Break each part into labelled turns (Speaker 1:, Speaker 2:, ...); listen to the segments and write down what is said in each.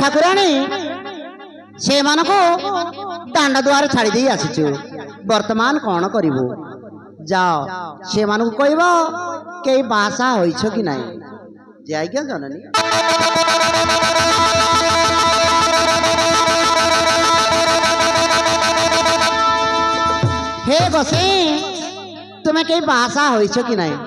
Speaker 1: ठाकुराणी से मानको दांड द्वार छाड़ी दे आसीचु वर्तमान कौन करिवो जाओ से मानको कहबो के भाषा होइछो कि नाही जाय क्या जननी हे गोसे तुम्हें कई भाषा होइछो कि नाही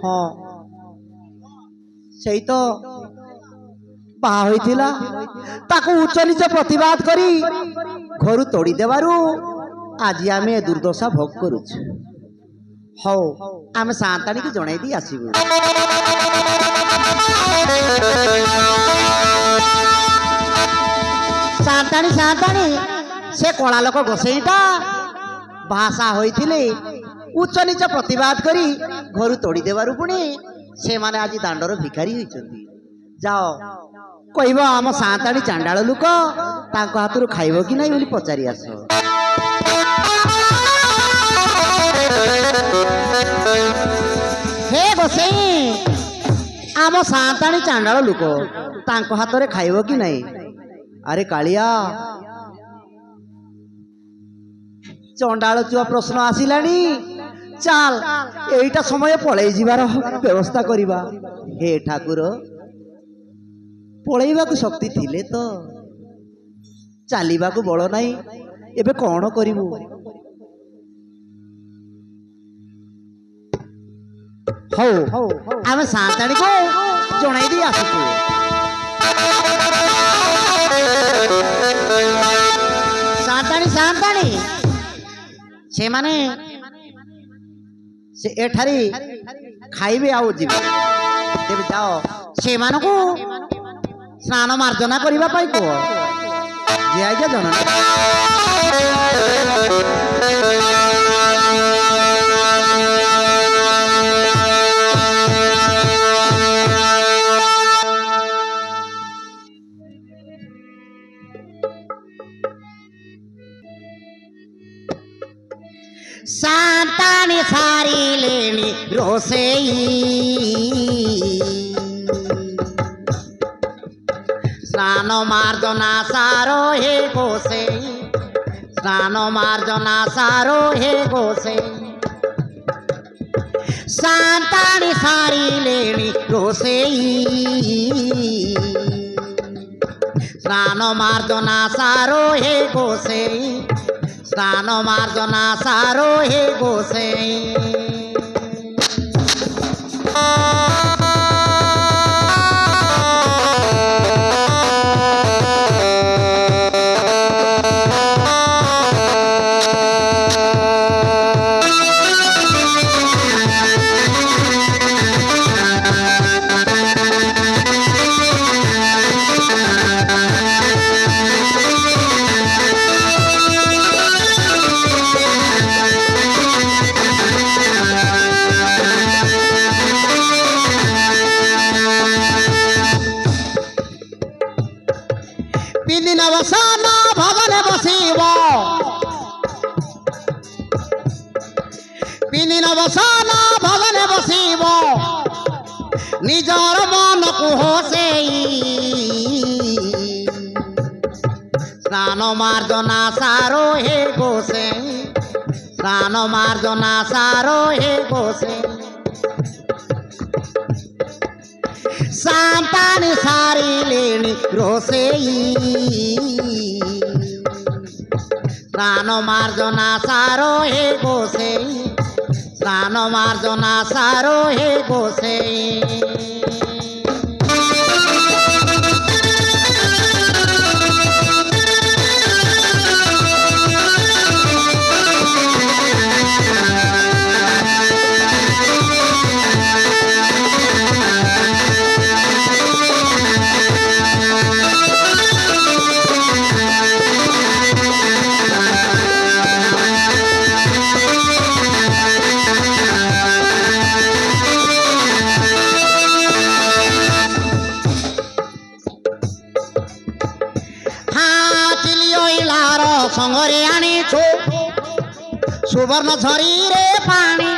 Speaker 1: हाँ सही तो बाहा होइथिला ताको उच्च नीच प्रतिवाद करी घर तोड़ी देवारु आज आमे दुर्दशा भोग करूछ हौ आमे सांताणी की जणाई दी आसीबु सांताणी सांताणी से कला लोक गोसेईटा भाषा होइथिले उच्च नीच प्रतिवाद करी घर तोड़ी देवारु पुणी से माने आज दांडर भिखारी होइचंती जाओ कहबो आम सांताणी चांडाळ लुक तांको हातरु खाइबो कि नाही बोली पचारि आसो हे गोसेई आम सांताणी चांडाळ लुक तांको हातरे खाइबो कि नाही अरे कालिया चंडाळ चुआ प्रश्न आसिलानी चाल एटा समय पळै जिबार व्यवस्था करिबा हे ठाकुर पळैबा को शक्ति थिले तो चालीबा को बळ नाही एबे कोन करिवो हौ आमे सांताणी को जणाई दी आसु सांताणी सांताणी से माने से एठारी खाइबे आउ जीवे तेबे जाओ से मानको स्नान मार्जना करिबा पाई को जे आज्ञा जननी सांताणी सारी लेनी रोसेई स्नान मार्जना सारो हे गोसेई स्नान मार्जना सारो हे गोसेई सांताणी सारी लेनी रोसेई स्नान मार्जना सारो हे गोसेई स्नान मार्जना सारो हे गोसेई नवसान भवन बसीब पिनी नवसान भवन बसीब निजर मन को होसेई स्नान मार्जना सारो हे गोसेई स्नान मार्जना सारो हे गोसेई सांताणी सारी लेनी रोसेई स्नान मार्जना सारो हे गोसेई स्नान मार्जना सारो हे गोसेई संगरे आनीछु सुवर्ण झरी रे पानी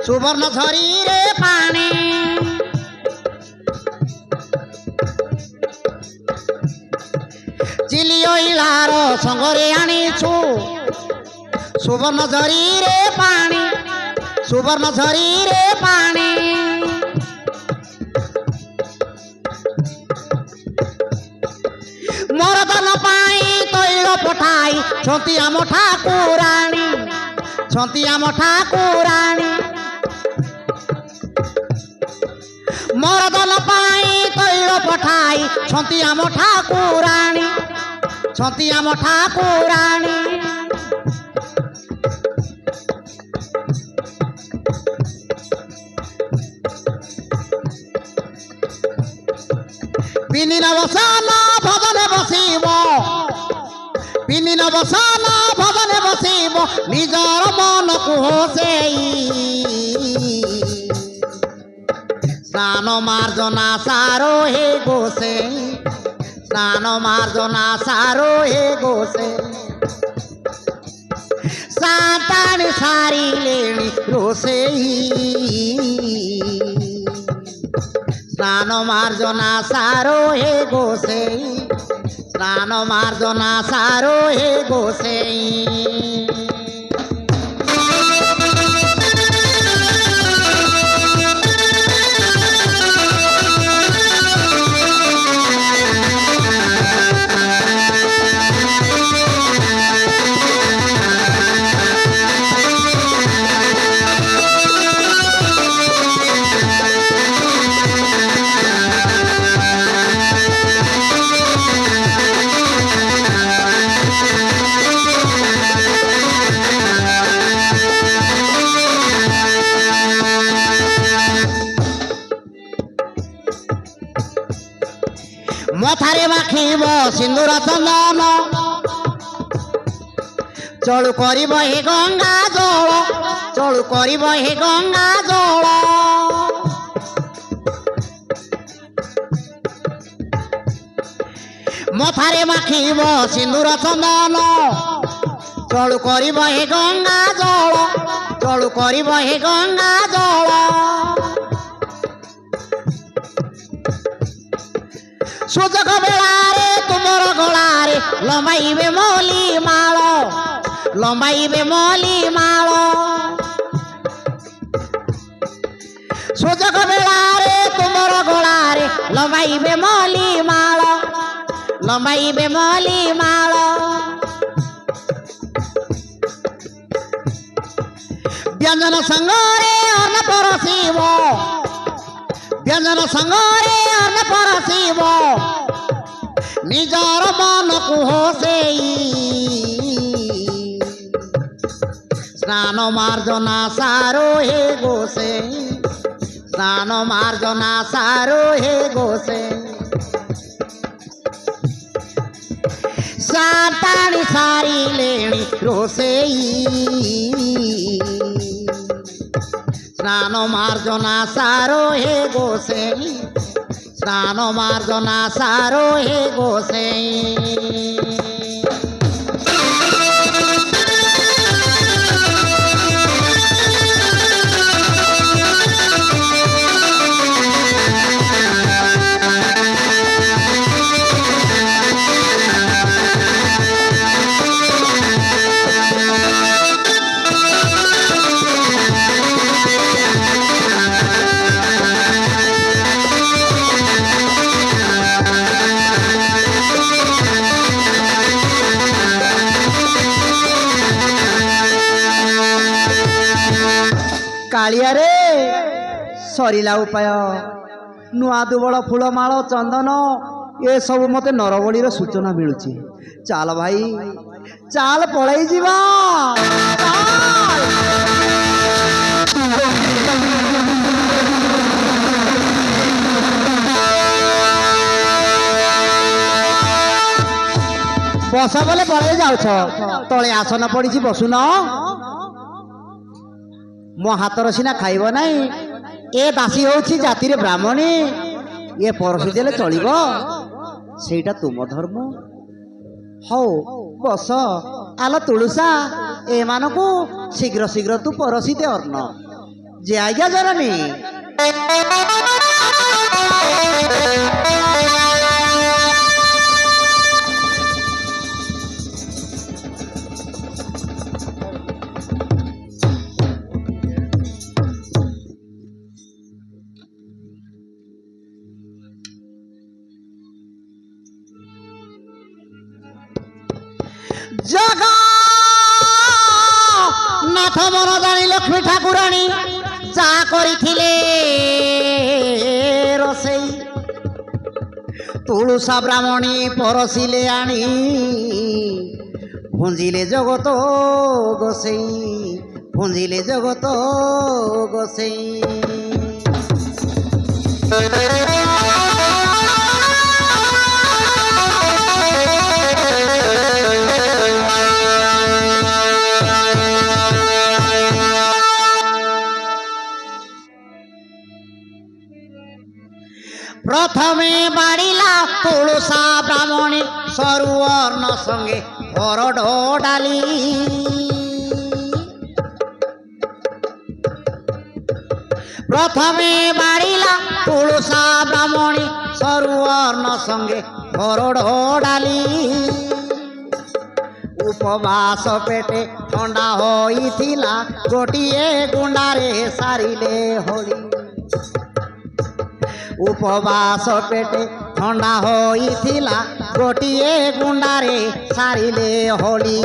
Speaker 1: सुवर्ण झरी रे पानी ଚିଲିଇଳାର ସଙ୍ଗରେ ଆଣିଛୁ ସୁବର୍ଣ୍ଣ ଝରିରେ ପାଣି ସୁବର୍ଣ୍ଣ ଝରିରେ ପାଣି ମରଦନ ପାଇଁ ତୈଳ ପଠାଇ ଛନ୍ତି ଆମ ଠାକୁରାଣୀ ଛନ୍ତି ଆମ ଠାକୁରାଣୀ ମରଦନ ପାଇଁ ତୈଳ ପଠାଇ ଛନ୍ତି ଆମ ଠାକୁରାଣୀ ଛନ୍ତି ଆମ ଠାକୁରାଣୀ ପିନିନ ବସନ ଭଜନେ ବସିବ ପିନିନ ବସନ ଭଜନେ ବସିବ ନିଜର ମନକୁ ହସେଇ স্নান মার্জনা সারো হে গোসে স্নান মার্জনা সারো হে গোসে সাতানি সারিলেনি রোসেই স্নান মার্জনা সারো হে গোসে স্নান মার্জনা সারো হে গোসেই মথারে মাখিব সিন্দুর চন্দন চলু করিব হে গঙ্গা জল চলু করিব হে গঙ্গা জল মথারে মাখিব সিন্দুর চন্দন চলু করিব হে গঙ্গা জল চলু করিব হে গঙ্গা জল সুযোগ বেলারে তুমর গলারে লম্বাইবে মলি মাল লম্বাইবে মলি মাল সুযোগ বেলারে তুমর গলারে লম্বাইবে মলি মাল লম্বাইবে মলি মাল ব্যঞ্জন সঙ্গরে অন্ন পরশিব ব্যঞ্জন সঙ্গরে অন্ন পরশিব নিজর মনকু হসেই স্নান মার্জনা সারো হে গোসে স্নান মার্জনা সারো হে গোসে সাতানি সারিলেনি রোসেই স্নান মার্জনা সারো হে গোসে স্নান মার্জনা সারো হে গোসে କାଳିଆରେ ସରିଲା ଉପାୟ ନୂଆ ଦୁବଳ ଫୁଲମାଳ ଚନ୍ଦନ ଏସବୁ ମୋତେ ନରବଳିର ସୂଚନା ମିଳୁଛି ଚାଲ ଭାଇ ଚାଲ ପଳେଇ ଯିବା ବସ ବୋଲେ ପଳେଇ ଯାଉଛ ତଳେ ଆସନ ପଡ଼ିଛି ବସୁନ ମୋ ହାତର ସିନା ଖାଇବ ନାହିଁ ଏ ଦାସୀ ହେଉଛି ଜାତିରେ ବ୍ରାହ୍ମଣୀ ଏ ପରଶି ଦେଲେ ଚଳିବ ସେଇଟା ତୁମ ଧର୍ମ ହଉ ବସ ଆଲ ତୁଳସା ଏମାନଙ୍କୁ ଶୀଘ୍ର ଶୀଘ୍ର ତୁ ପରଶି ଦେ ଅର୍ଣ୍ଣ ଯେ ଆଜ୍ଞା ଜନନୀ ଜଗନ୍ନାଥ ମନ ଜାଣି ଲକ୍ଷ୍ମୀ ଠାକୁରାଣୀ ଯା କରିଥିଲେ ରୋଷେଇ ତୁଳସା ବ୍ରାହ୍ମଣୀ ପରସିଲେ ଆଣି ଭୁଞ୍ଜିଲେ ଜଗତ ଗୋସେଇ ଭୁଞ୍ଜିଲେ ଜଗତ ଗୋସେଇ। প্রথমে বাড়িলা তুলসা ব্রাহ্মণী সরু অর্ণ সঙ্গে হরড ডালি প্রথমে বাড়িলা তুলসা ব্রাহ্মণী সরু অর্ণ সঙ্গে হরড ডালি উপবাস পেটে ঠন্ডা হইছিলা গোটিয়ে গুন্ডারে সারিলে হোলি উপবাস পেটে ঠন্ডা হইছিলা গোটিয়ে গুন্ডারে সারিলে হোলি।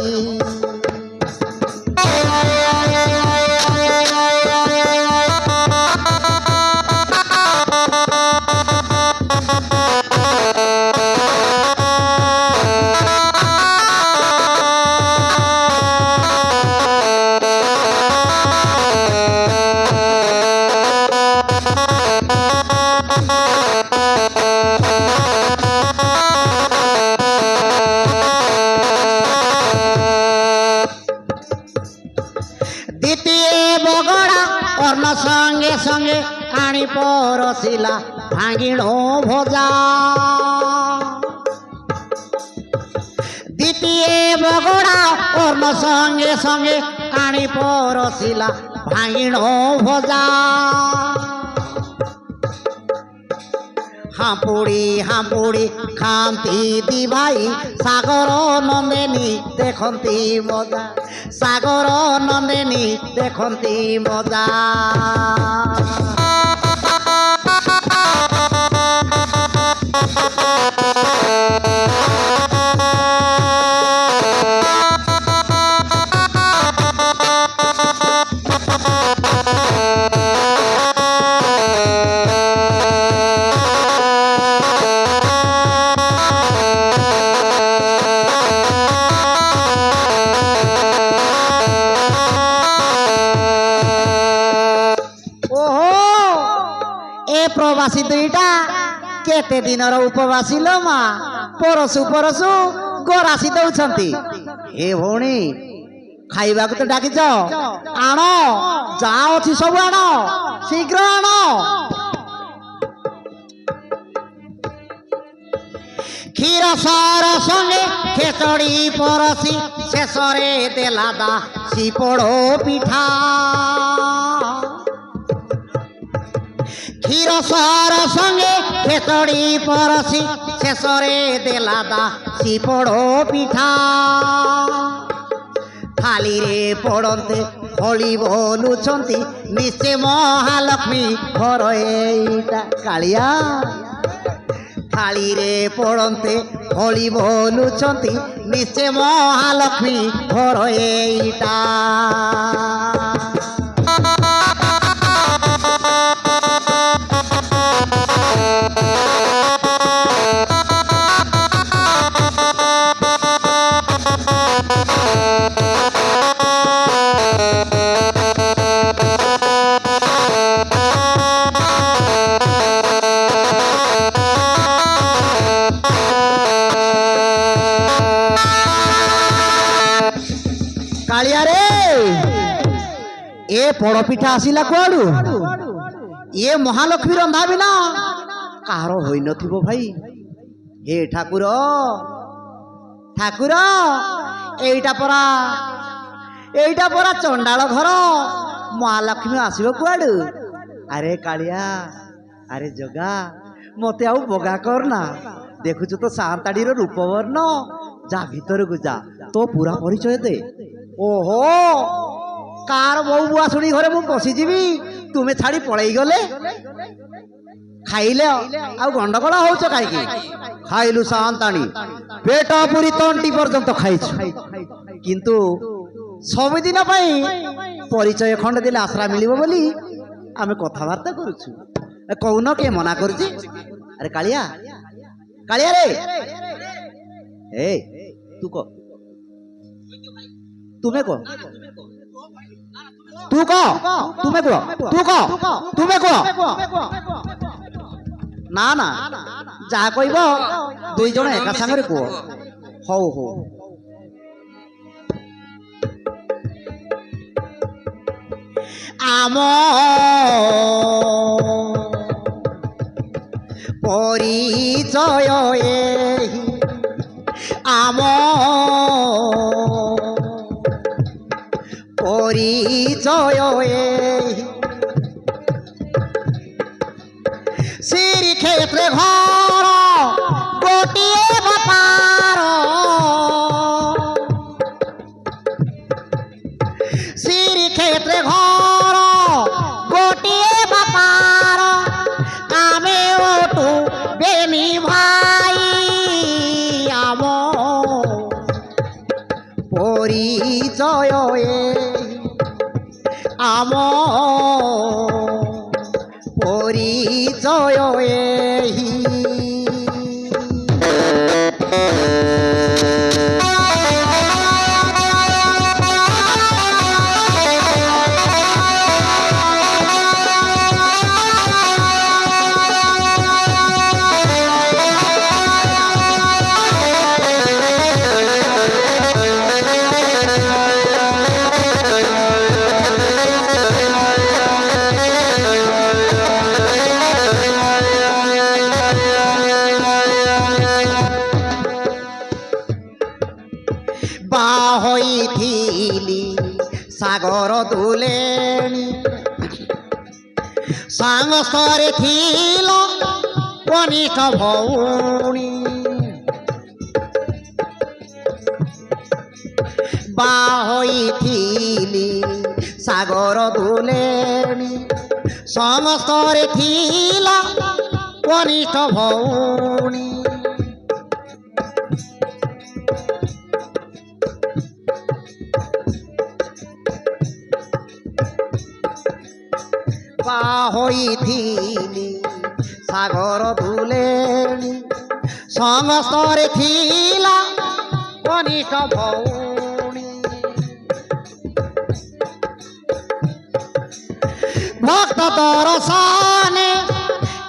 Speaker 1: সঙ্গে সঙ্গে আনি পরশিলা ভাঙিণ ভজা দ্বিতীয় বগড়া অর্ণ সঙ্গে সঙ্গে আনি পরশিলা ভাঙিণ ভজা হাঁপুড়ি খান্তি দি ভাই সাগর নন্দিনী দেখন্তি মজা সাগর নন্দিনী দেখন্তি মজা। প্রবাসী দুইটা কেতে দিনর উপবাসী লো মা পরশু পরশু গরাসি দৌଛନ୍ତି। হে ভଉଣୀ ଖାଇବାକୁ ତ ଡାକିଛ ଆଣ ଯାହା ଅଛି ସବୁ ଆଣ ଶୀଘ୍ର ଆଣ। କ୍ଷୀର ସର ସଙ୍ଗେ ଖେଚଡ଼ି ପରସି ଶେଷରେ ଦେଲା ଦାସି ପୋଡ଼ ପିଠା ক্ষীর সর সঙ্গে খেচড়ি পরশি শেষরে দেলা দাসি পড়ো পিঠা থালিরে পড়ন্তে হলি বলুছন্তি নিশ্চে মহালক্ষ্মী ঘর এইটা কাଳିଆ থালিরে পড়ন্তে হলি বলুছন্তি নিশ্চে মহালক্ষ্মী ঘর এইটা। কাଳିয়া রে এ পড়পিঠা আসিলা কুয়াড়ু এ মহালক্ষ্মী রন্ধা বিনা কাହାର হইনথিব ভাই। হে ঠাকুর ঠাকুর এইটা পরা চଣ୍ଡାଳ ঘর মহালক্ষ্মী আসিব কুয়াড়ু। আরে কাଳିয়া আরে জগা মতে আউ বগা কর না দেখুଛୁ তো সাঁতাড়ির রূপবর্ণ যা ভিতরକୁ যা তো পুরা পরিচয় দে। ওহো কার বউ বুয়া শুনি ঘরে মু পশিଯିବି তুমি ছাড়ি পড়াই গলে খাইলে ଆଉ ଗଣ୍ଡଗୋଳ ହଉଛ କାହିଁକି ଖାଇଲୁ ସାନ୍ତାଣୀ ପେଟ ପୁରି ତଣ୍ଟି ପର୍ଯ୍ୟନ୍ତ ଖାଇଛୁ, କିନ୍ତୁ ସବୁଦିନ ପାଇଁ ପରିଚୟ ଖଣ୍ଡେ ଦେଲେ ଆଶ୍ରା ମିଳିବ ବୋଲି ଆମେ କଥାବାର୍ତ୍ତା କରୁଛୁ। କହୁନ କିଏ ମନା କରୁଛି? ଆରେ କାଳିଆ, କାଳିଆ ରେ, ଏ ତୁ କହ, ତୁମେ କହ, ତୁ କହ, ତୁମେ କୁହ, ତୁ କହ, ତୁମେ କୁହ। ନା ନା, ଯାହା କହିବ ଦୁଇ ଜଣ ଏକା ସାଙ୍ଗରେ କୁହ। ହଉ ହଉ। ଆମ ପରିଚୟ ଏହି, ଆମ ପରିଚୟ ଏହି, ଶ୍ରୀକ୍ଷେତ୍ରେ ଘର ଗୋଟିଏ ବାପାର, ଶ୍ରୀକ୍ଷେତ୍ରେ ଘର ଗୋଟିଏ ବାପାର, ଆମେ ଓଟୁ ବେନି ଭାଇ, ଆମ ପରିଚୟ ଏହି, ଆମ ପରିଚୟ ଏହି। ହୋଇଥିଲି ସାଗର ଦୁଲେଣି, ସାଙ୍ଗସରେ ଥିଲ କନିଷ୍ଠ ଭଉଣୀ, ବାହା ହୋଇଥିଲି ସାଗର ଦୁଲେଣି, ସମସ୍ତରେ ଥିଲ କନିଷ୍ଠ ଭଉଣୀ, ବାହା ହୋଇଥିଲି ସାଗର ଦୁଲେଣି, ସମସ୍ତରେ ଥିଲା କନିଷ୍ଠ ଭଉଣୀ, ଭକ୍ତ ଦର୍ଶନେ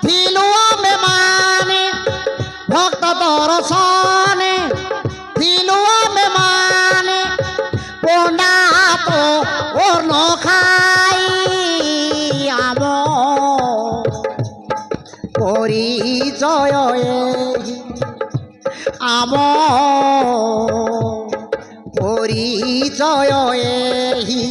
Speaker 1: ଥିଲୁ ଆମେ ମାନେ, ଭକ୍ତ ଦର୍ଶନେ ଥିଲୁ ଆମେ ମାନେ, ପଣ୍ଡା ତ ଅନ୍ନ ଖାଇ, ଆମ ପରିଚୟ ଏହି, ଆମ ପରିଚୟ ଏହି।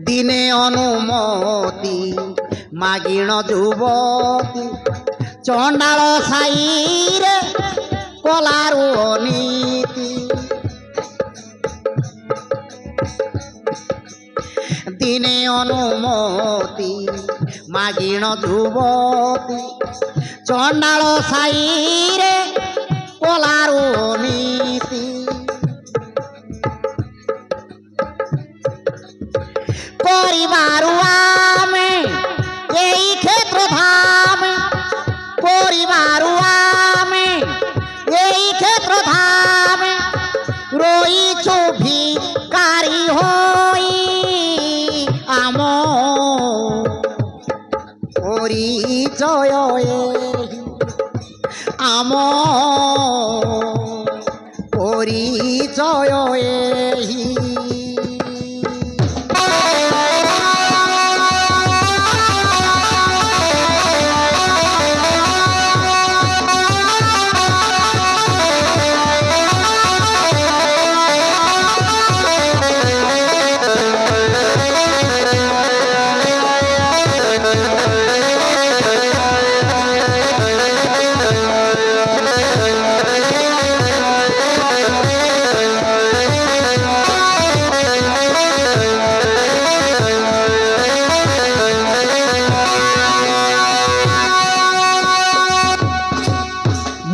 Speaker 1: দিনে অনুমতি মাগিণ যুবতী, চণ্ডাଳ ସାଇରେ କଲାରୁ ଅନୀତି, দিনে অনুমতি মাগিণ যুবতী, চণ্ডাଳ ସାଇରେ কলাରୁ ଅନୀতি, परिवारु आमे एई क्षेत्र धाम, परिवारु आमे एई क्षेत्र धाम, रोईछु भिकारी होई, आम परिचय एही, आम परिचय एही।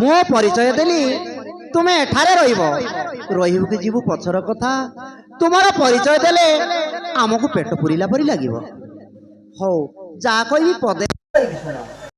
Speaker 1: ମୋ ପରିଚୟ ଦେଲି ତୁମେ ଏଠାରେ ରହିବ ରହିବୁ କି ଯିବୁ ପଛର କଥା ତୁମର ପରିଚୟ ଦେଲେ ଆମକୁ ପେଟ ପୁରିଲା ପରି ଲାଗିବ ହଉ ଯାହା କହିବି ପଦେ ଶୁଣ